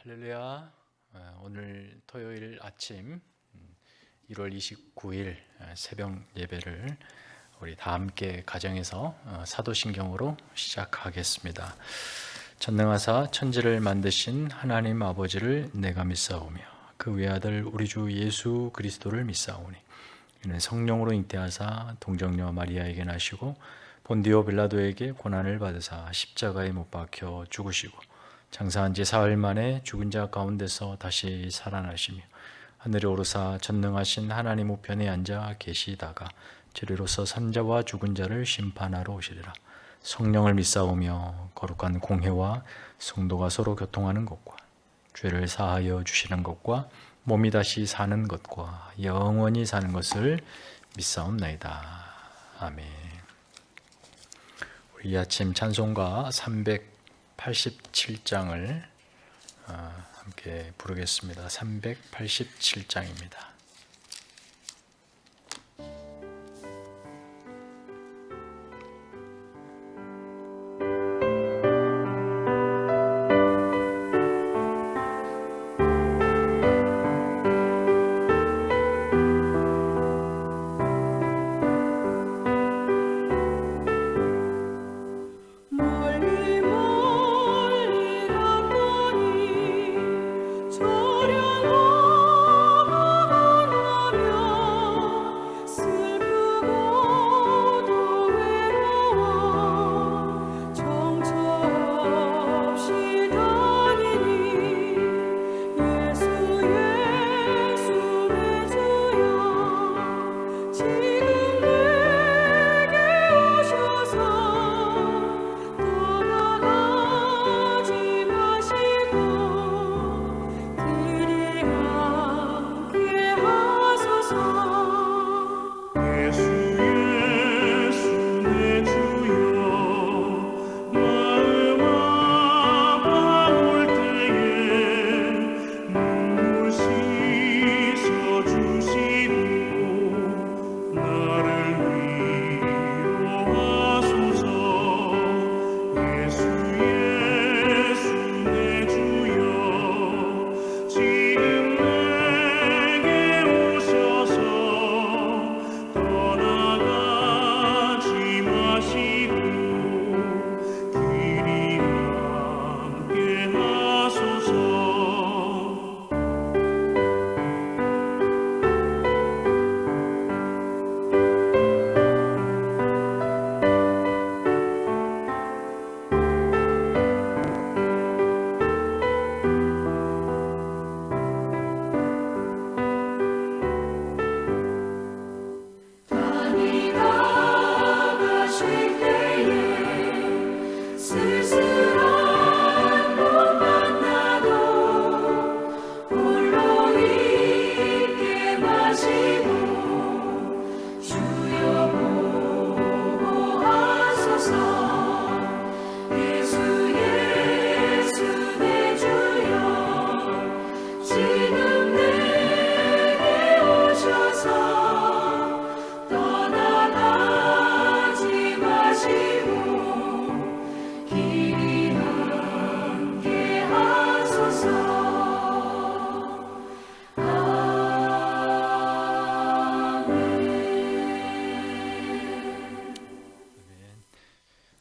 할렐루야. 오늘 토요일 아침 1월 29일 새벽 예배를 우리 다 함께 가정에서 사도신경으로 시작하겠습니다. 전능하사 천지를 만드신 하나님 아버지를 내가 믿사오며 그 외아들 우리 주 예수 그리스도를 믿사오니 이는 성령으로 잉태하사 동정녀 마리아에게 나시고 본디오 빌라도에게 고난을 받으사 십자가에 못 박혀 죽으시고 장사한 지 사흘 만에 죽은 자 가운데서 다시 살아나시며 하늘에 오르사 전능하신 하나님 우편에 앉아 계시다가 저리로서 산자와 죽은 자를 심판하러 오시리라. 성령을 믿사오며 거룩한 공회와 성도가 서로 교통하는 것과 죄를 사하여 주시는 것과 몸이 다시 사는 것과 영원히 사는 것을 믿사옵나이다. 아멘. 우리 이 아침 찬송가 387장을 함께 부르겠습니다. 387장입니다.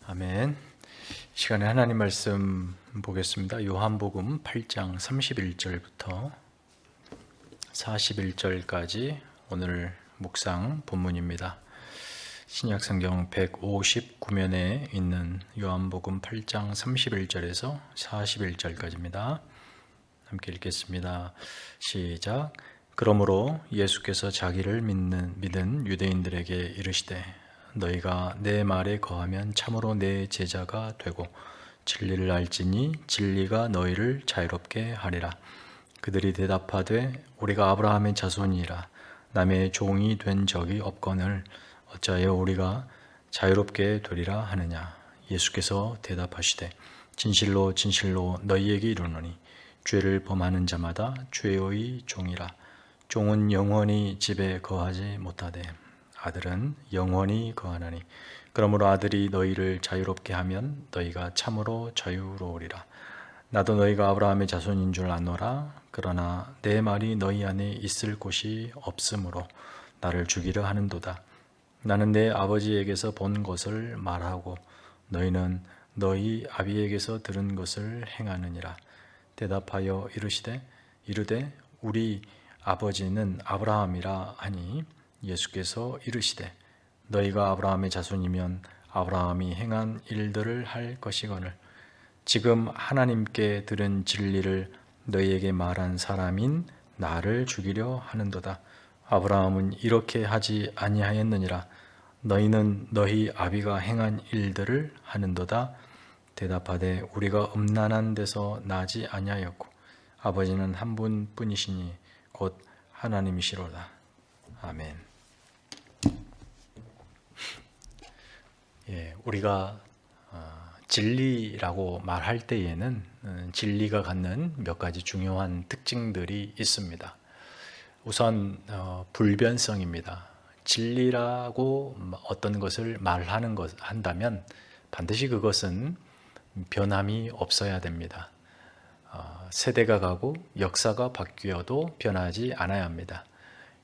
아멘. 이 시간에 하나님 말씀 보겠습니다. 요한복음 8장 31절부터 41절까지 오늘 묵상 본문입니다. 신약성경 159면에 있는 요한복음 8장 31절에서 41절까지입니다. 함께 읽겠습니다. 시작. 그러므로 예수께서 자기를 믿은 유대인들에게 이르시되 너희가 내 말에 거하면 참으로 내 제자가 되고 진리를 알지니 진리가 너희를 자유롭게 하리라. 그들이 대답하되 우리가 아브라함의 자손이라 남의 종이 된 적이 없거늘 어찌하여 우리가 자유롭게 되리라 하느냐. 예수께서 대답하시되 진실로 진실로 너희에게 이르노니 죄를 범하는 자마다 죄의 종이라. 종은 영원히 집에 거하지 못하되 아들은 영원히 거하나니 그러므로 아들이 너희를 자유롭게 하면 너희가 참으로 자유로우리라. 나도 너희가 아브라함의 자손인 줄 아노라. 그러나 내 말이 너희 안에 있을 곳이 없으므로 나를 죽이려 하는도다. 나는 내 아버지에게서 본 것을 말하고 너희는 너희 아비에게서 들은 것을 행하느니라. 대답하여 이르되 우리 아버지는 아브라함이라 하니 예수께서 이르시되 너희가 아브라함의 자손이면 아브라함이 행한 일들을 할 것이거늘 지금 하나님께 들은 진리를 너희에게 말한 사람인 나를 죽이려 하는도다. 아브라함은 이렇게 하지 아니하였느니라. 너희는 너희 아비가 행한 일들을 하는도다. 대답하되 우리가 음란한 데서 나지 아니하였고 아버지는 한 분뿐이시니 곧 하나님이시로다. 아멘. 우리가 진리라고 말할 때에는 진리가 갖는 몇 가지 중요한 특징들이 있습니다. 우선 불변성입니다. 진리라고 어떤 것을 한다면 반드시 그것은 변함이 없어야 됩니다. 세대가 가고 역사가 바뀌어도 변하지 않아야 합니다.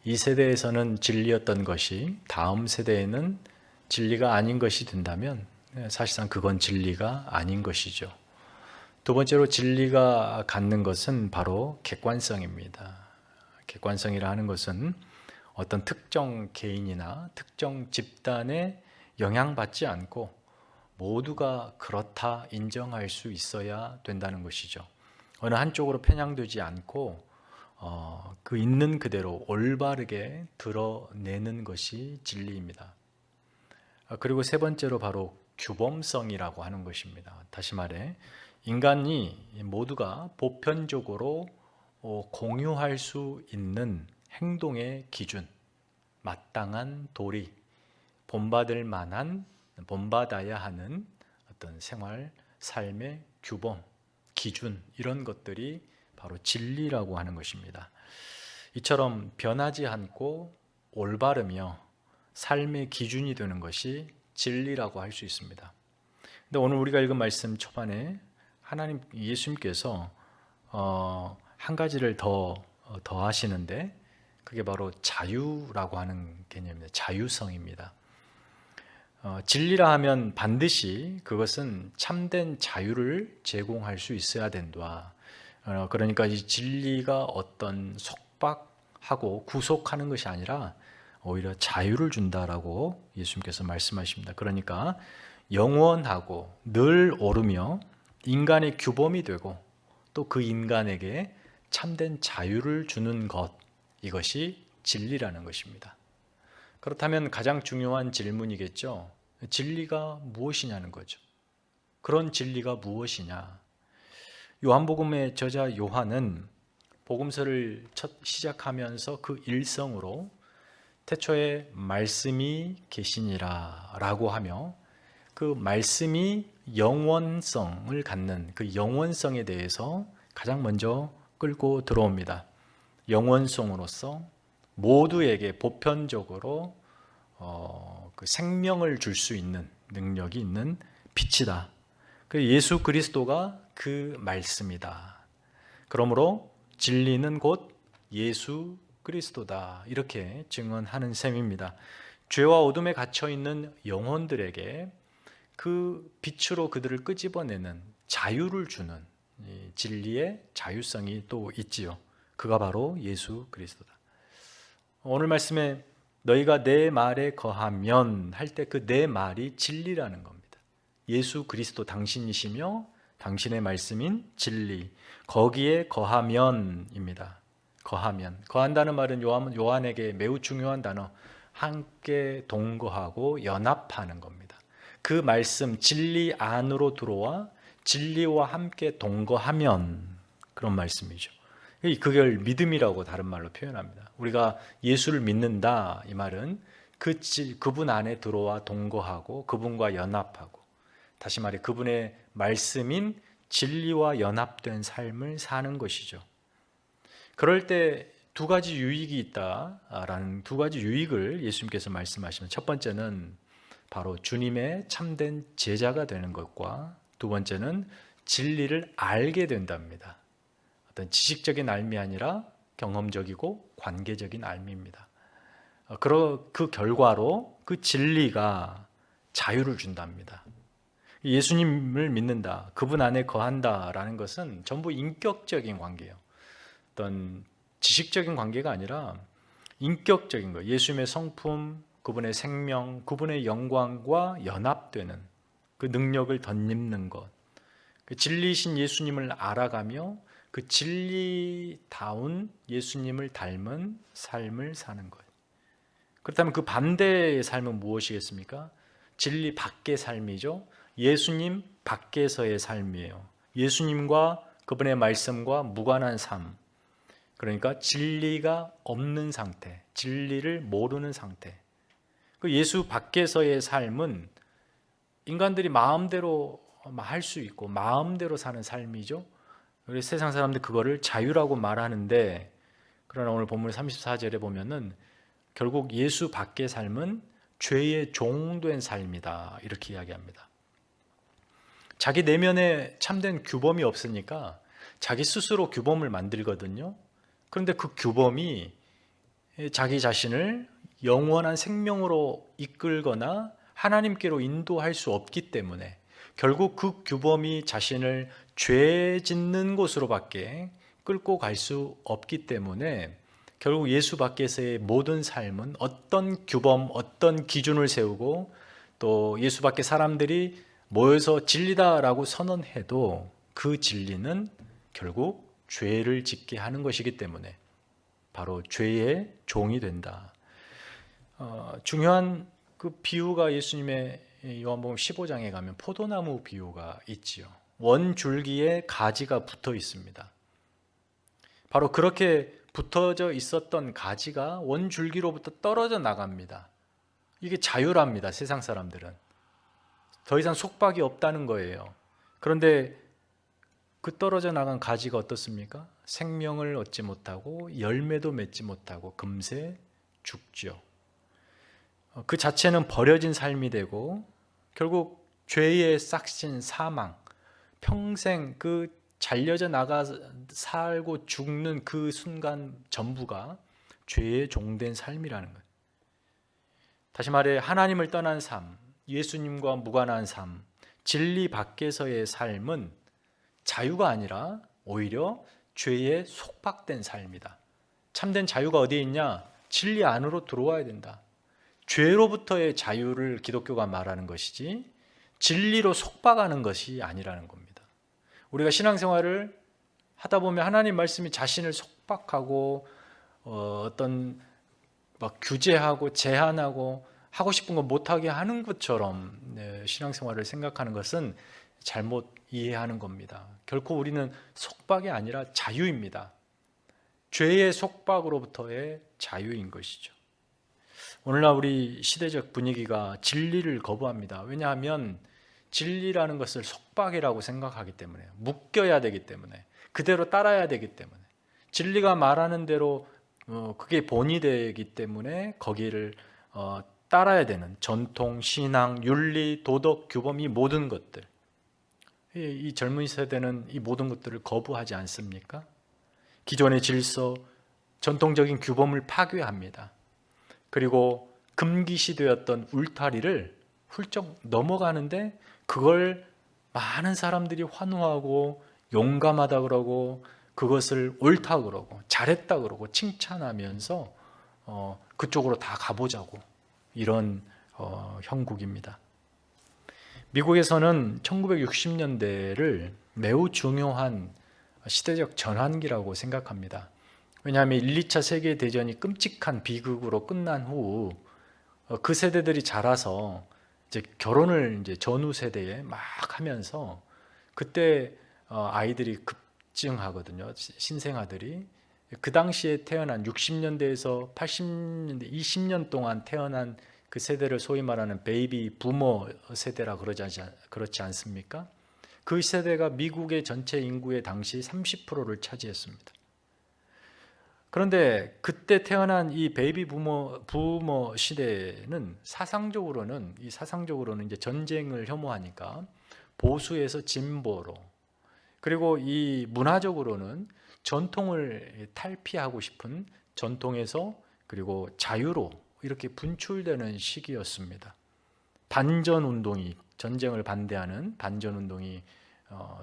이 세대에서는 진리였던 것이 다음 세대에는 진리가 아닌 것이 된다면 사실상 그건 진리가 아닌 것이죠. 두 번째로 진리가 갖는 것은 바로 객관성입니다. 객관성이라 하는 것은 어떤 특정 개인이나 특정 집단에 영향받지 않고 모두가 그렇다 인정할 수 있어야 된다는 것이죠. 어느 한쪽으로 편향되지 않고 그 있는 그대로 올바르게 드러내는 것이 진리입니다. 그리고 세 번째로 바로 규범성이라고 하는 것입니다. 다시 말해 인간이 모두가 보편적으로 공유할 수 있는 행동의 기준, 마땅한 도리, 본받아야 하는 어떤 생활, 삶의 규범, 기준 이런 것들이 바로 진리라고 하는 것입니다. 이처럼 변하지 않고 올바르며 삶의 기준이 되는 것이 진리라고 할 수 있습니다. 근데 오늘 우리가 읽은 말씀 초반에 예수님께서 한 가지를 더 하시는데 그게 바로 자유라고 하는 개념입니다. 자유성입니다. 진리라 하면 반드시 그것은 참된 자유를 제공할 수 있어야 된다. 그러니까 이 진리가 어떤 속박하고 구속하는 것이 아니라 오히려 자유를 준다라고 예수님께서 말씀하십니다. 그러니까 영원하고 늘 오르며 인간의 규범이 되고 또 그 인간에게 참된 자유를 주는 것, 이것이 진리라는 것입니다. 그렇다면 가장 중요한 질문이겠죠. 진리가 무엇이냐는 거죠. 그런 진리가 무엇이냐? 요한복음의 저자 요한은 복음서를 시작하면서 그 일성으로 태초에 말씀이 계시니라 라고 하며 그 말씀이 영원성을 갖는 그 영원성에 대해서 가장 먼저 끌고 들어옵니다. 영원성으로서 모두에게 보편적으로 그 생명을 줄 수 있는 능력이 있는 빛이다. 예수 그리스도가 그 말씀이다. 그러므로 진리는 곧 예수 그리스도다. 이렇게 증언하는 셈입니다. 죄와 어둠에 갇혀 있는 영혼들에게 그 빛으로 그들을 끄집어내는 자유를 주는 진리의 자유성이 또 있지요. 그가 바로 예수 그리스도다. 오늘 말씀에 너희가 내 말에 거하면 할 때 그 내 말이 진리라는 겁니다. 예수 그리스도 당신이시며 당신의 말씀인 진리, 거기에 거하면입니다. 거한다는 말은 요한에게 매우 중요한 단어, 함께 동거하고 연합하는 겁니다. 그 말씀 진리 안으로 들어와 진리와 함께 동거하면 그런 말씀이죠. 그걸 믿음이라고 다른 말로 표현합니다. 우리가 예수를 믿는다 이 말은 그분 안에 들어와 동거하고 그분과 연합하고, 다시 말해 그분의 말씀인 진리와 연합된 삶을 사는 것이죠. 그럴 때 두 가지 유익이 있다라는 두 가지 유익을 예수님께서 말씀하시면, 첫 번째는 바로 주님의 참된 제자가 되는 것과 두 번째는 진리를 알게 된답니다. 어떤 지식적인 알미 아니라 경험적이고 관계적인 알미입니다. 그 결과로 그 진리가 자유를 준답니다. 예수님을 믿는다, 그분 안에 거한다라는 것은 전부 인격적인 관계예요. 어떤 지식적인 관계가 아니라 인격적인 거, 예수님의 성품, 그분의 생명, 그분의 영광과 연합되는 그 능력을 덧입는 것, 그 진리이신 예수님을 알아가며 그 진리다운 예수님을 닮은 삶을 사는 것. 그렇다면 그 반대의 삶은 무엇이겠습니까? 진리 밖의 삶이죠. 예수님 밖에서의 삶이에요. 예수님과 그분의 말씀과 무관한 삶. 그러니까 진리가 없는 상태, 진리를 모르는 상태. 그 예수 밖에서의 삶은 인간들이 마음대로 할 수 있고 마음대로 사는 삶이죠. 그래서 세상 사람들 그거를 자유라고 말하는데, 그러나 오늘 본문 34절에 보면은 결국 예수 밖의 삶은 죄의 종된 삶이다, 이렇게 이야기합니다. 자기 내면에 참된 규범이 없으니까 자기 스스로 규범을 만들거든요. 그런데 그 규범이 자기 자신을 영원한 생명으로 이끌거나 하나님께로 인도할 수 없기 때문에 결국 그 규범이 자신을 죄 짓는 곳으로밖에 끌고 갈 수 없기 때문에 결국 예수 밖에서의 모든 삶은 어떤 규범, 어떤 기준을 세우고 또 예수 밖의 사람들이 모여서 진리다라고 선언해도 그 진리는 결국 죄를 짓게 하는 것이기 때문에 바로 죄의 종이 된다. 중요한 그 비유가 예수님의 요한복음 15장에 가면 포도나무 비유가 있지요. 원줄기에 가지가 붙어 있습니다. 바로 그렇게 붙어져 있었던 가지가 원줄기로부터 떨어져 나갑니다. 이게 자유랍니다. 세상 사람들은 더 이상 속박이 없다는 거예요. 그런데 그 떨어져 나간 가지가 어떻습니까? 생명을 얻지 못하고 열매도 맺지 못하고 금세 죽죠. 그 자체는 버려진 삶이 되고 결국 죄의 싹신 사망, 평생 그 잘려져 나가 살고 죽는 그 순간 전부가 죄의 종된 삶이라는 거예요. 다시 말해 하나님을 떠난 삶, 예수님과 무관한 삶, 진리 밖에서의 삶은 자유가 아니라 오히려 죄에 속박된 삶이다. 참된 자유가 어디에 있냐? 진리 안으로 들어와야 된다. 죄로부터의 자유를 기독교가 말하는 것이지 진리로 속박하는 것이 아니라는 겁니다. 우리가 신앙생활을 하다 보면 하나님 말씀이 자신을 속박하고 어떤 막 규제하고 제한하고 하고 싶은 거 못하게 하는 것처럼 신앙생활을 생각하는 것은 잘못 이해하는 겁니다. 결코 우리는 속박이 아니라 자유입니다. 죄의 속박으로부터의 자유인 것이죠. 오늘날 우리 시대적 분위기가 진리를 거부합니다. 왜냐하면 진리라는 것을 속박이라고 생각하기 때문에, 묶여야 되기 때문에, 그대로 따라야 되기 때문에, 진리가 말하는 대로 그게 본이 되기 때문에 거기를 따라야 되는 전통, 신앙, 윤리, 도덕, 규범, 이 모든 것들, 이 젊은 세대는 이 모든 것들을 거부하지 않습니까? 기존의 질서, 전통적인 규범을 파괴합니다. 그리고 금기시되었던 울타리를 훌쩍 넘어가는데 그걸 많은 사람들이 환호하고 용감하다 그러고 그것을 옳다 그러고 잘했다 그러고 칭찬하면서 그쪽으로 다 가보자고, 이런 형국입니다. 미국에서는 1960년대를 매우 중요한 시대적 전환기라고 생각합니다. 왜냐하면 1, 2차 세계대전이 끔찍한 비극으로 끝난 후 그 세대들이 자라서 이제 결혼을 이제 전후 세대에 막 하면서 그때 아이들이 급증하거든요. 신생아들이. 그 당시에 태어난 60년대에서 80년대 20년 동안 태어난 그 세대를 소위 말하는 베이비 부머 세대라 그렇지 않습니까? 그 세대가 미국의 전체 인구의 당시 30%를 차지했습니다. 그런데 그때 태어난 이 베이비 부머 시대는 사상적으로는 이제 전쟁을 혐오하니까 보수에서 진보로, 그리고 이 문화적으로는 전통을 탈피하고 싶은 전통에서 그리고 자유로 이렇게 분출되는 시기였습니다. 반전 운동이, 전쟁을 반대하는 반전 운동이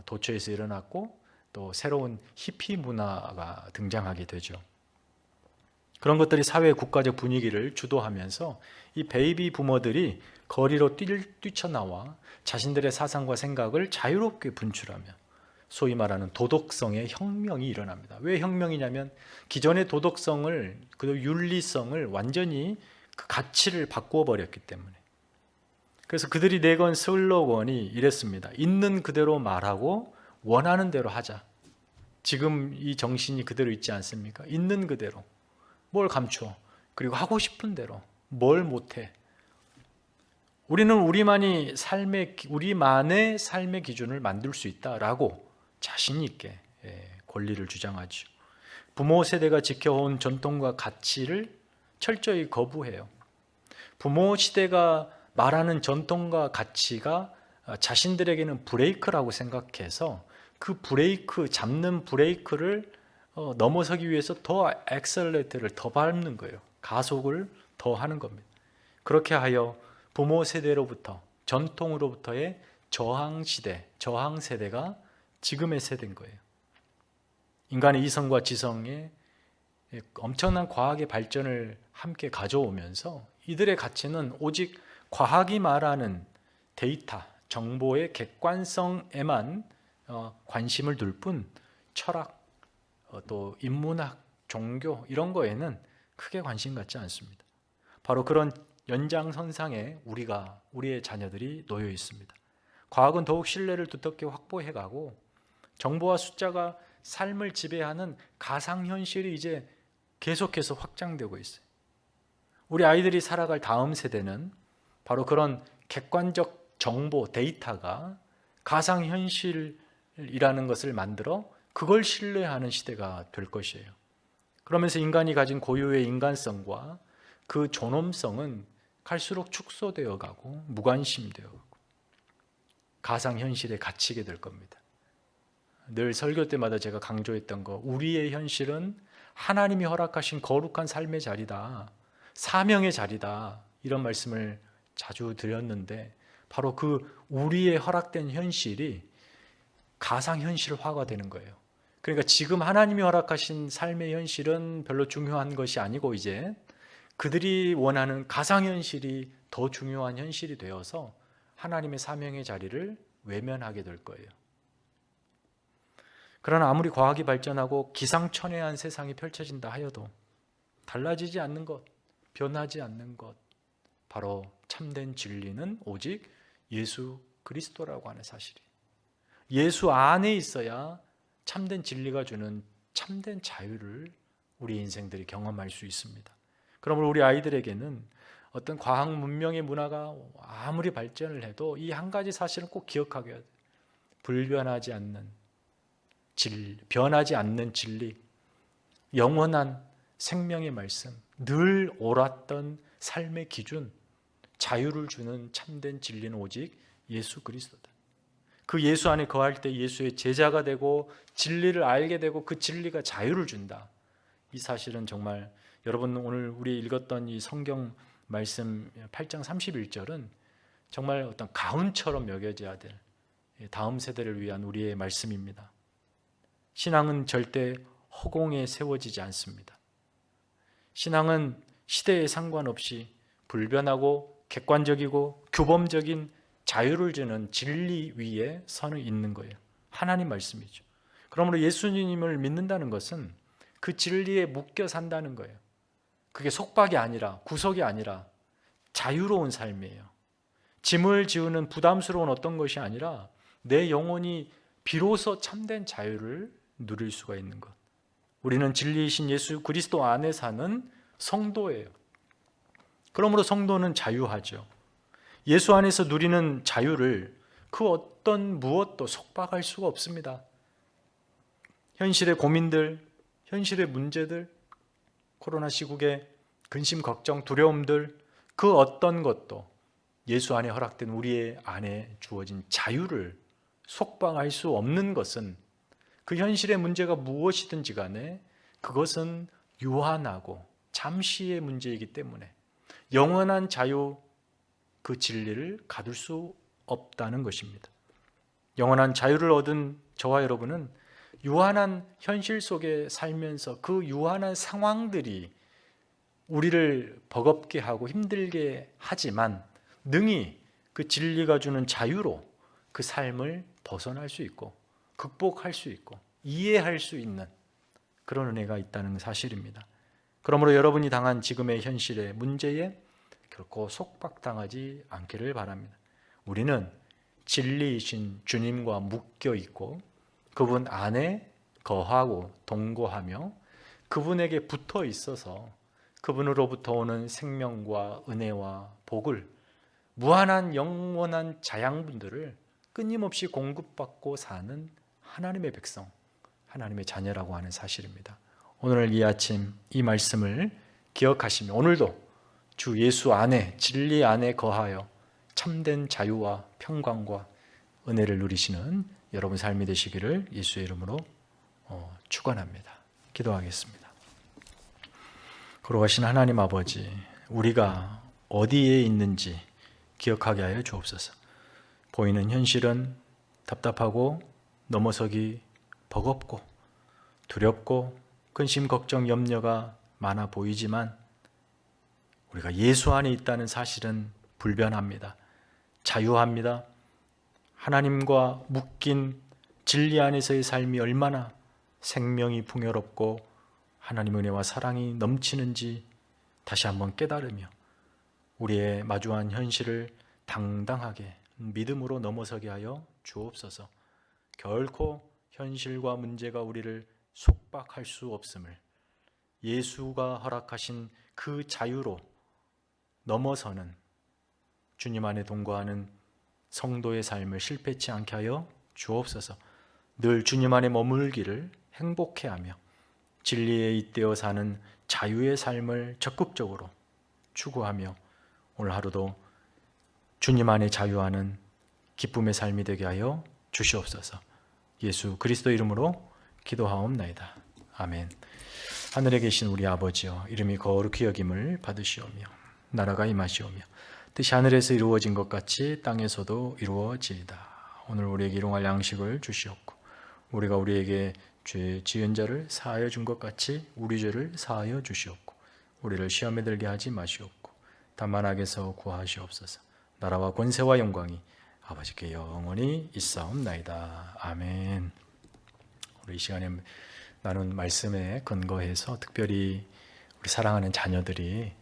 도처에서 일어났고 또 새로운 히피 문화가 등장하게 되죠. 그런 것들이 사회 국가적 분위기를 주도하면서 이 베이비 부머들이 거리로 뛰쳐나와 자신들의 사상과 생각을 자유롭게 분출하며 소위 말하는 도덕성의 혁명이 일어납니다. 왜 혁명이냐면 기존의 도덕성을, 그 윤리성을 완전히 그 가치를 바꾸어 버렸기 때문에. 그래서 그들이 내건 슬로건이 이랬습니다. 있는 그대로 말하고 원하는 대로 하자. 지금 이 정신이 그대로 있지 않습니까? 있는 그대로. 뭘 감춰? 그리고 하고 싶은 대로. 뭘 못해? 우리는 우리만의 삶의 기준을 만들 수 있다라고 자신 있게 권리를 주장하죠. 부모 세대가 지켜온 전통과 가치를 철저히 거부해요. 부모 시대가 말하는 전통과 가치가 자신들에게는 브레이크라고 생각해서 그 잡는 브레이크를 넘어서기 위해서 더 엑셀레이터를 더 밟는 거예요. 가속을 더 하는 겁니다. 그렇게 하여 부모 세대로부터, 전통으로부터의 저항 세대가 지금의 세대인 거예요. 인간의 이성과 지성의 엄청난 과학의 발전을 함께 가져오면서 이들의 가치는 오직 과학이 말하는 데이터, 정보의 객관성에만 관심을 둘 뿐 철학, 또 인문학, 종교 이런 거에는 크게 관심 갖지 않습니다. 바로 그런 연장선상에 우리의 자녀들이 놓여 있습니다. 과학은 더욱 신뢰를 두텁게 확보해가고 정보와 숫자가 삶을 지배하는 가상현실이 이제 계속해서 확장되고 있어요. 우리 아이들이 살아갈 다음 세대는 바로 그런 객관적 정보, 데이터가 가상현실이라는 것을 만들어 그걸 신뢰하는 시대가 될 것이에요. 그러면서 인간이 가진 고유의 인간성과 그 존엄성은 갈수록 축소되어 가고 무관심되어 가고 가상현실에 갇히게 될 겁니다. 늘 설교 때마다 제가 강조했던 거, 우리의 현실은 하나님이 허락하신 거룩한 삶의 자리다, 사명의 자리다, 이런 말씀을 자주 드렸는데 바로 그 우리의 허락된 현실이 가상현실화가 되는 거예요. 그러니까 지금 하나님이 허락하신 삶의 현실은 별로 중요한 것이 아니고 이제 그들이 원하는 가상현실이 더 중요한 현실이 되어서 하나님의 사명의 자리를 외면하게 될 거예요. 그러나 아무리 과학이 발전하고 기상천외한 세상이 펼쳐진다 하여도 달라지지 않는 것, 변하지 않는 것, 바로 참된 진리는 오직 예수 그리스도라고 하는 사실이에요. 예수 안에 있어야 참된 진리가 주는 참된 자유를 우리 인생들이 경험할 수 있습니다. 그러므로 우리 아이들에게는 어떤 과학 문명의 문화가 아무리 발전을 해도 이 한 가지 사실은 꼭 기억하게 해야 돼요. 변하지 않는 진리, 영원한 생명의 말씀, 늘 옳았던 삶의 기준, 자유를 주는 참된 진리는 오직 예수 그리스도다. 그 예수 안에 거할 때 예수의 제자가 되고 진리를 알게 되고 그 진리가 자유를 준다. 이 사실은 정말 여러분 오늘 우리 읽었던 이 성경 말씀 8장 31절은 정말 어떤 가훈처럼 여겨져야 될 다음 세대를 위한 우리의 말씀입니다. 신앙은 절대 허공에 세워지지 않습니다. 신앙은 시대에 상관없이 불변하고 객관적이고 규범적인 자유를 주는 진리 위에 선을 잇는 거예요. 하나님 말씀이죠. 그러므로 예수님을 믿는다는 것은 그 진리에 묶여 산다는 거예요. 그게 속박이 아니라 구속이 아니라 자유로운 삶이에요. 짐을 지우는 부담스러운 어떤 것이 아니라 내 영혼이 비로소 참된 자유를 누릴 수가 있는 것. 우리는 진리이신 예수 그리스도 안에 사는 성도예요. 그러므로 성도는 자유하죠. 예수 안에서 누리는 자유를 그 어떤 무엇도 속박할 수가 없습니다. 현실의 고민들, 현실의 문제들, 코로나 시국의 근심, 걱정, 두려움들, 그 어떤 것도 예수 안에 허락된 우리의 안에 주어진 자유를 속박할 수 없는 것은 그 현실의 문제가 무엇이든지 간에 그것은 유한하고 잠시의 문제이기 때문에 영원한 자유, 그 진리를 가둘 수 없다는 것입니다. 영원한 자유를 얻은 저와 여러분은 유한한 현실 속에 살면서 그 유한한 상황들이 우리를 버겁게 하고 힘들게 하지만 능히 그 진리가 주는 자유로 그 삶을 벗어날 수 있고 극복할 수 있고 이해할 수 있는 그런 은혜가 있다는 사실입니다. 그러므로 여러분이 당한 지금의 현실의 문제에 결코 속박당하지 않기를 바랍니다. 우리는 진리이신 주님과 묶여 있고 그분 안에 거하고 동거하며 그분에게 붙어 있어서 그분으로부터 오는 생명과 은혜와 복을 무한한 영원한 자양분들을 끊임없이 공급받고 사는 하나님의 백성, 하나님의 자녀라고 하는 사실입니다. 오늘 이 아침 이 말씀을 기억하시며 오늘도 주 예수 안에 진리 안에 거하여 참된 자유와 평강과 은혜를 누리시는 여러분 삶이 되시기를 예수의 이름으로 축원합니다. 기도하겠습니다. 거룩하신 하나님 아버지, 우리가 어디에 있는지 기억하게 하여 주옵소서. 보이는 현실은 답답하고 넘어서기 버겁고 두렵고 근심 걱정 염려가 많아 보이지만 우리가 예수 안에 있다는 사실은 불변합니다. 자유합니다. 하나님과 묶인 진리 안에서의 삶이 얼마나 생명이 풍요롭고 하나님의 은혜와 사랑이 넘치는지 다시 한번 깨달으며 우리의 마주한 현실을 당당하게 믿음으로 넘어서게 하여 주옵소서. 결코 현실과 문제가 우리를 속박할 수 없음을 예수가 허락하신 그 자유로 넘어서는 주님 안에 동거하는 성도의 삶을 실패치 않게 하여 주옵소서. 늘 주님 안에 머물기를 행복해하며 진리에 잇대어 사는 자유의 삶을 적극적으로 추구하며 오늘 하루도 주님 안에 자유하는 기쁨의 삶이 되게 하여 주시옵소서. 예수 그리스도 이름으로 기도하옵나이다. 아멘. 하늘에 계신 우리 아버지여, 이름이 거룩히 여김을 받으시오며 나라가 임하시오며 뜻이 하늘에서 이루어진 것 같이 땅에서도 이루어지이다. 오늘 우리에게 일용할 양식을 주시옵고 우리가 우리에게 죄 지은 자를 사하여 준 것 같이 우리 죄를 사하여 주시옵고 우리를 시험에 들게 하지 마시옵고 다만 악에서 구하시옵소서. 나라와 권세와 영광이 아버지께 영원히 있사옵나이다. 아멘. 우리 이 시간에 나눈 말씀에 근거해서 특별히 우리 사랑하는 자녀들이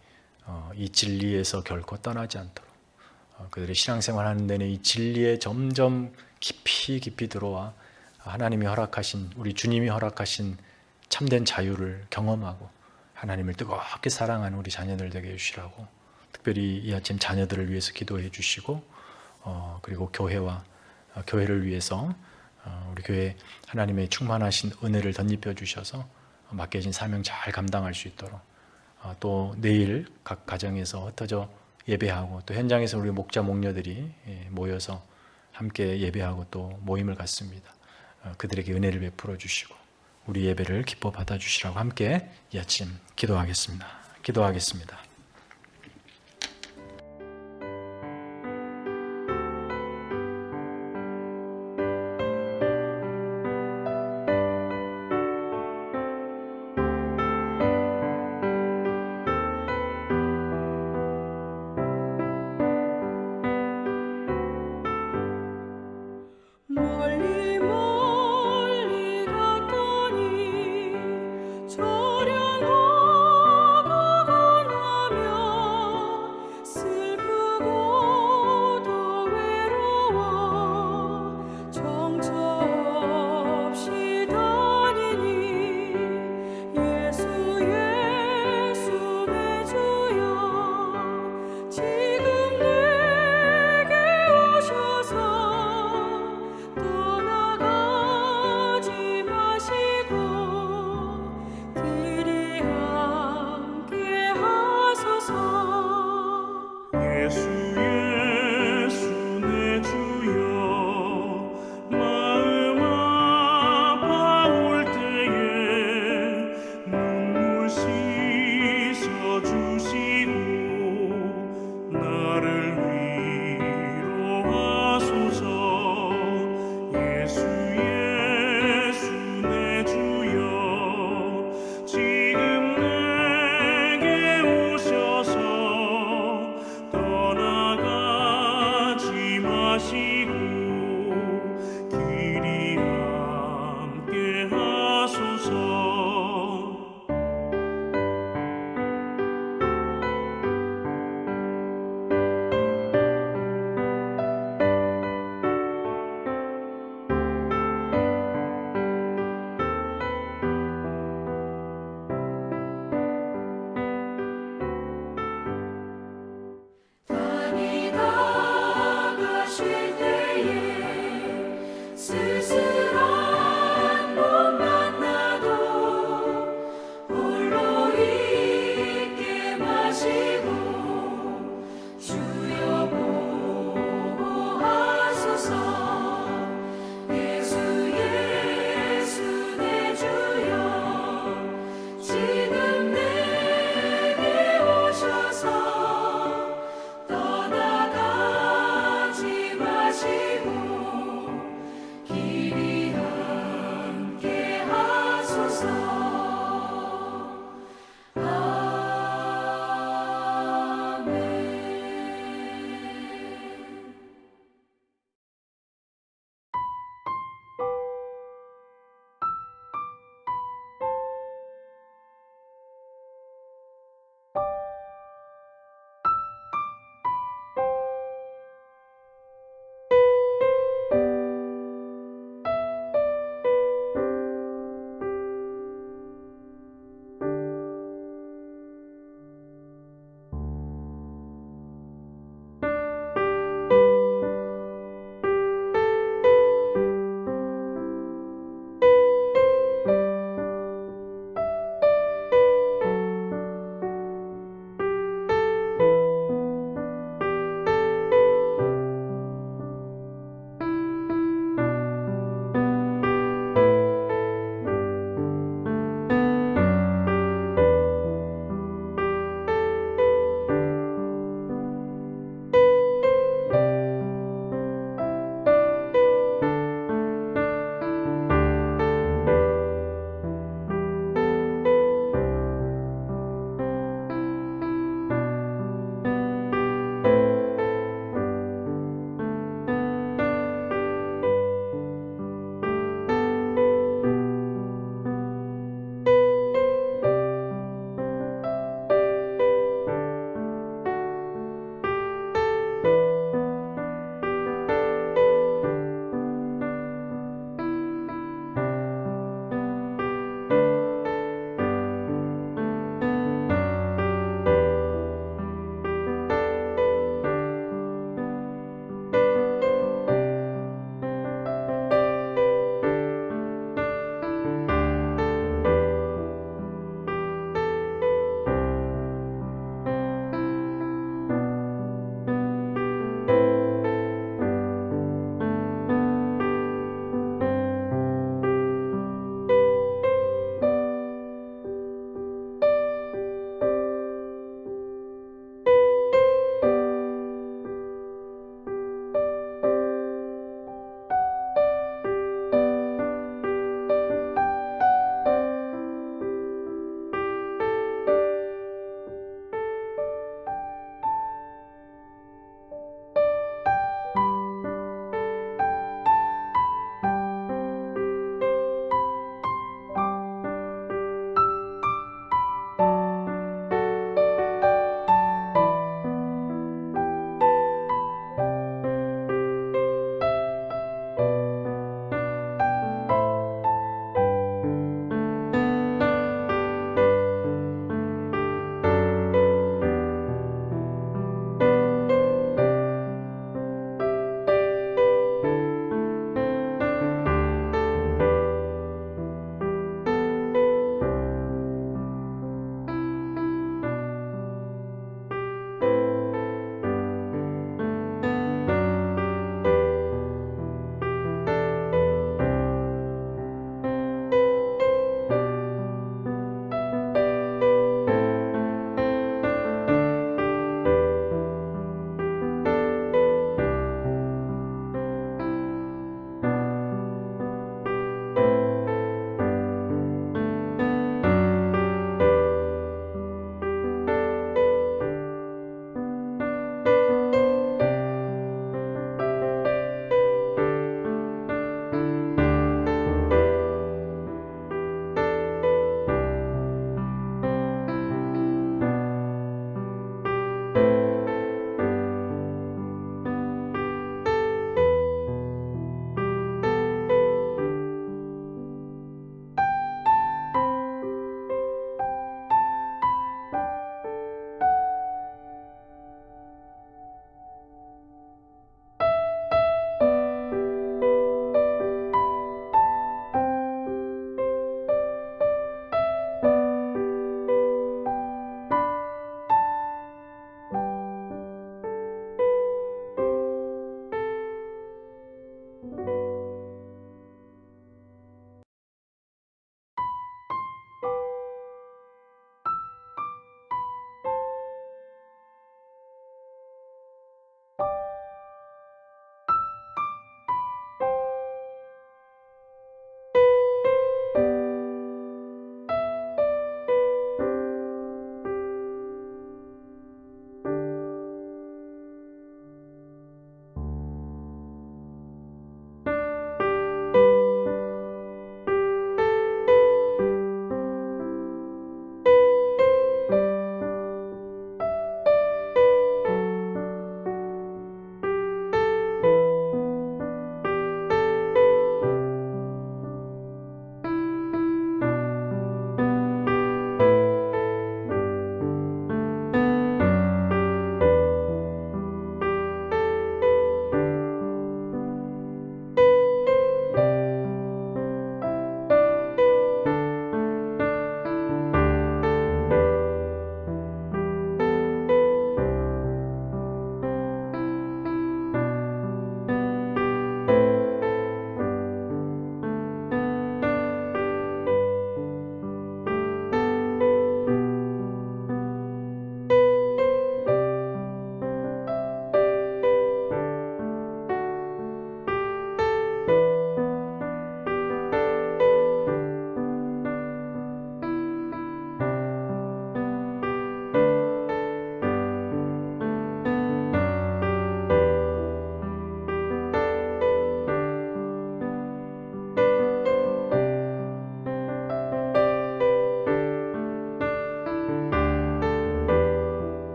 이 진리에서 결코 떠나지 않도록 그들의 신앙생활 하는 데는 이 진리에 점점 깊이 들어와 하나님이 허락하신 우리 주님이 허락하신 참된 자유를 경험하고 하나님을 뜨겁게 사랑하는 우리 자녀들 되게 해주시라고 특별히 이 아침 자녀들을 위해서 기도해 주시고 그리고 교회를 위해서 우리 교회 하나님의 충만하신 은혜를 덧입혀 주셔서 맡겨진 사명 잘 감당할 수 있도록 또 내일 각 가정에서 흩어져 예배하고 또 현장에서 우리 목자 목녀들이 모여서 함께 예배하고 또 모임을 갖습니다. 그들에게 은혜를 베풀어 주시고 우리 예배를 기뻐 받아 주시라고 함께 이 아침 기도하겠습니다. 뭘